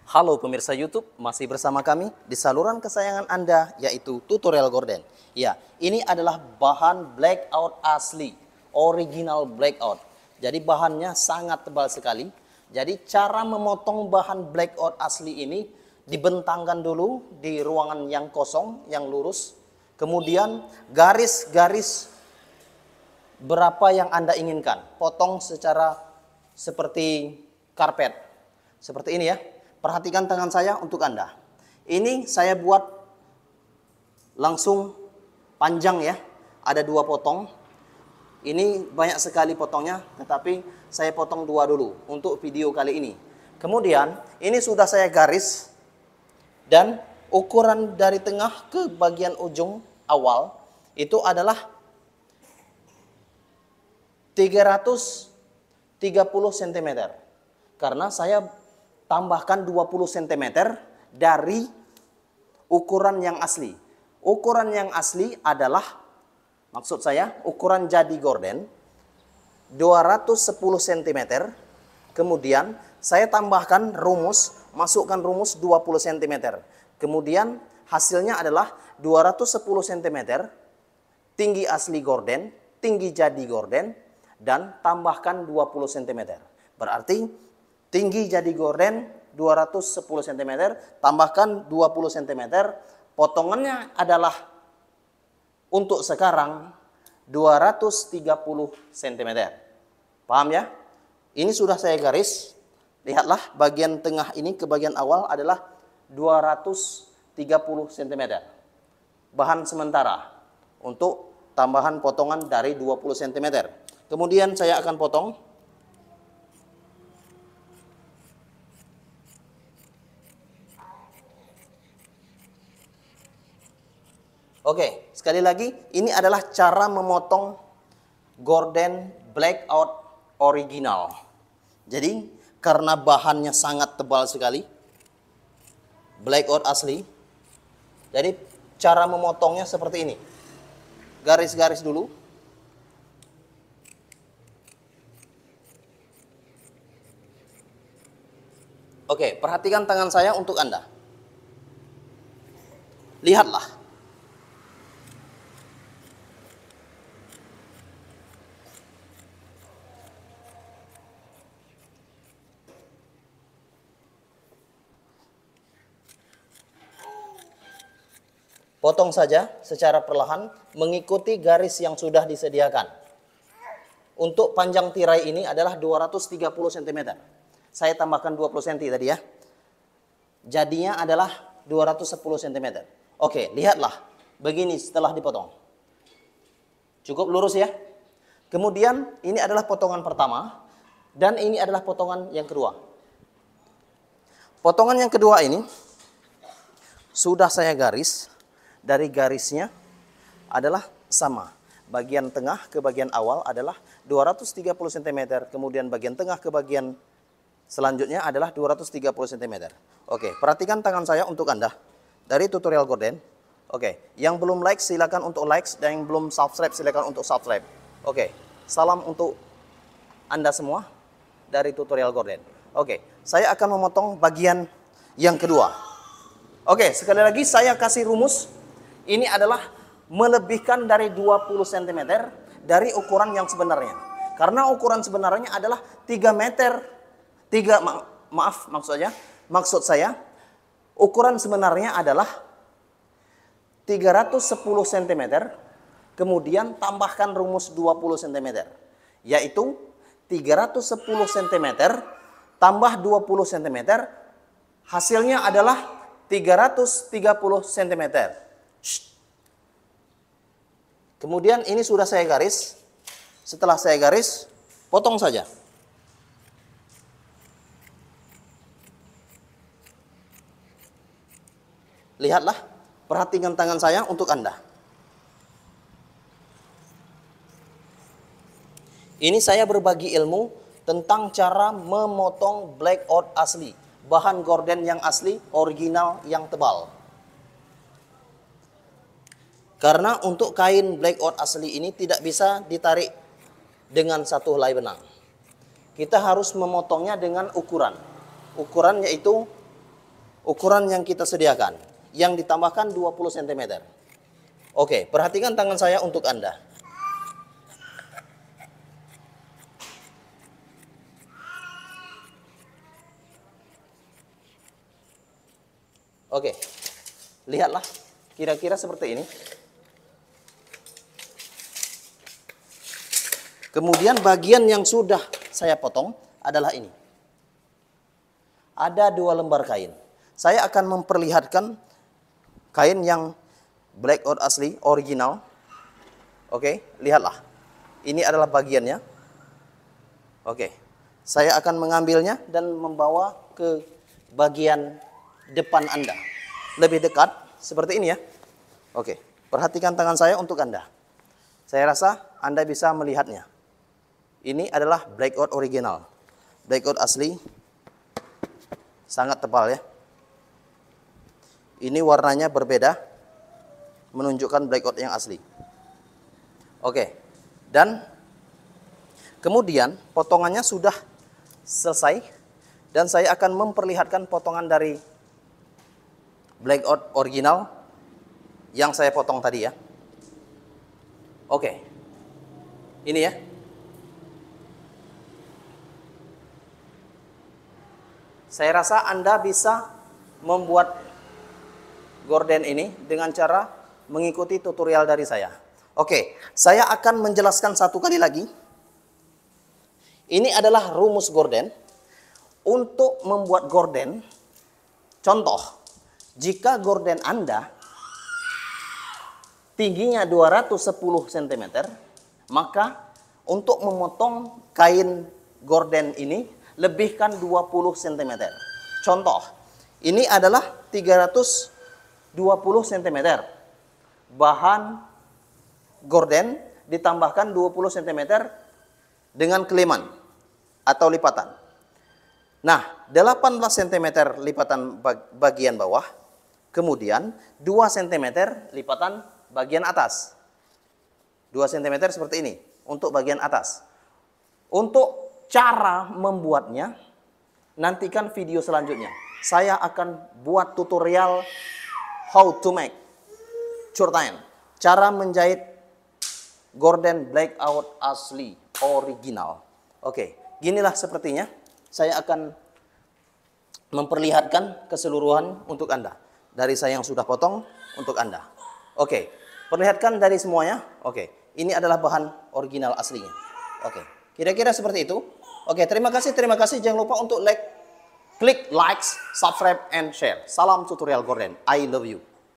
Halo pemirsa YouTube, masih bersama kami di saluran kesayangan Anda, yaitu Tutorial Gorden. Ya, ini adalah bahan blackout asli, original blackout. Jadi bahannya sangat tebal sekali. Jadi cara memotong bahan blackout asli ini dibentangkan dulu di ruangan yang kosong, yang lurus. Kemudian garis-garis berapa yang Anda inginkan. Potong secara seperti karpet. Seperti ini ya. Perhatikan tangan saya untuk Anda. Ini saya buat langsung panjang ya. Ada 2 potong. Ini banyak sekali potongnya, tetapi saya potong 2 dulu untuk video kali ini. Kemudian ini sudah saya garis dan ukuran dari tengah ke bagian ujung awal itu adalah 330 cm. Karena saya tambahkan 20 cm dari ukuran yang asli. Ukuran yang asli adalah, maksud saya, ukuran jadi gorden 210 cm. Kemudian saya tambahkan rumus, masukkan rumus 20 cm. Kemudian hasilnya adalah 210 cm tinggi asli gorden, tinggi jadi gorden, dan tambahkan 20 cm. Berarti tinggi jadi gorden 210 cm, tambahkan 20 cm, potongannya adalah untuk sekarang 230 cm. Paham ya? Ini sudah saya garis. Lihatlah bagian tengah ini ke bagian awal adalah 230 cm. Bahan sementara untuk tambahan potongan dari 20 cm. Kemudian saya akan potong. Oke, sekali lagi, ini adalah cara memotong gorden blackout original. Jadi, karena bahannya sangat tebal sekali, blackout asli, jadi cara memotongnya seperti ini. Garis-garis dulu. Oke, perhatikan tangan saya untuk Anda. Lihatlah. Potong saja secara perlahan mengikuti garis yang sudah disediakan. Untuk panjang tirai ini adalah 230 cm. Saya tambahkan 20 cm tadi ya. Jadinya adalah 210 cm. Oke, lihatlah. Begini setelah dipotong. Cukup lurus ya. Kemudian ini adalah potongan pertama. Dan ini adalah potongan yang kedua. Potongan yang kedua ini sudah saya garis. Dari garisnya adalah sama. Bagian tengah ke bagian awal adalah 230 cm. Kemudian bagian tengah ke bagian selanjutnya adalah 230 cm. Oke, perhatikan tangan saya untuk Anda. Dari Tutorial Gorden. Oke, yang belum like silakan untuk like. Dan yang belum subscribe silakan untuk subscribe. Oke, salam untuk Anda semua dari Tutorial Gorden. Oke, saya akan memotong bagian yang kedua. Oke, sekali lagi saya kasih rumus. Ini adalah melebihkan dari 20 cm dari ukuran yang sebenarnya. Karena ukuran sebenarnya adalah 3 meter. Maksud saya, ukuran sebenarnya adalah 310 cm. Kemudian tambahkan rumus 20 cm. Yaitu 310 cm tambah 20 cm. Hasilnya adalah 330 cm. Kemudian ini sudah saya garis. Setelah saya garis, potong saja. Lihatlah, perhatikan tangan saya untuk Anda. Ini saya berbagi ilmu tentang cara memotong blackout asli. Bahan gorden yang asli, original, yang tebal. Karena untuk kain blackout asli ini tidak bisa ditarik dengan satu helai benang. Kita harus memotongnya dengan ukuran. Ukuran yaitu ukuran yang kita sediakan, yang ditambahkan 20 cm. Oke, perhatikan tangan saya untuk Anda. Oke, lihatlah, kira-kira seperti ini. Kemudian bagian yang sudah saya potong adalah ini. Ada 2 lembar kain. Saya akan memperlihatkan kain yang blackout asli, original. Oke, lihatlah. Ini adalah bagiannya. Oke, saya akan mengambilnya dan membawa ke bagian depan Anda. Lebih dekat, seperti ini ya. Oke, perhatikan tangan saya untuk Anda. Saya rasa Anda bisa melihatnya. Ini adalah blackout original. Blackout asli. Sangat tebal ya. Ini warnanya berbeda, menunjukkan blackout yang asli. Oke, dan kemudian potongannya sudah selesai, dan saya akan memperlihatkan potongan dari blackout original yang saya potong tadi ya. Oke, ini ya. Saya rasa Anda bisa membuat gorden ini dengan cara mengikuti tutorial dari saya. Oke, saya akan menjelaskan satu kali lagi. Ini adalah rumus gorden. Untuk membuat gorden, contoh, jika gorden Anda tingginya 210 cm, maka untuk memotong kain gorden ini lebihkan 20 cm. Contoh, ini adalah 320 cm. Bahan gorden ditambahkan 20 cm dengan keleman atau lipatan. Nah, 18 cm lipatan bagian bawah, kemudian 2 cm lipatan bagian atas. 2 cm seperti ini untuk bagian atas. Untuk cara membuatnya, nantikan video selanjutnya. Saya akan buat tutorial how to make curtain. Cara menjahit gorden blackout asli, original. Oke, ginilah sepertinya. Saya akan memperlihatkan keseluruhan untuk Anda. Dari saya yang sudah potong untuk Anda. Oke, perlihatkan dari semuanya. Oke, ini adalah bahan original aslinya. Oke, kira-kira seperti itu. Oke, terima kasih. Jangan lupa untuk klik like, subscribe, and share. Salam tutorial gorden. I love you.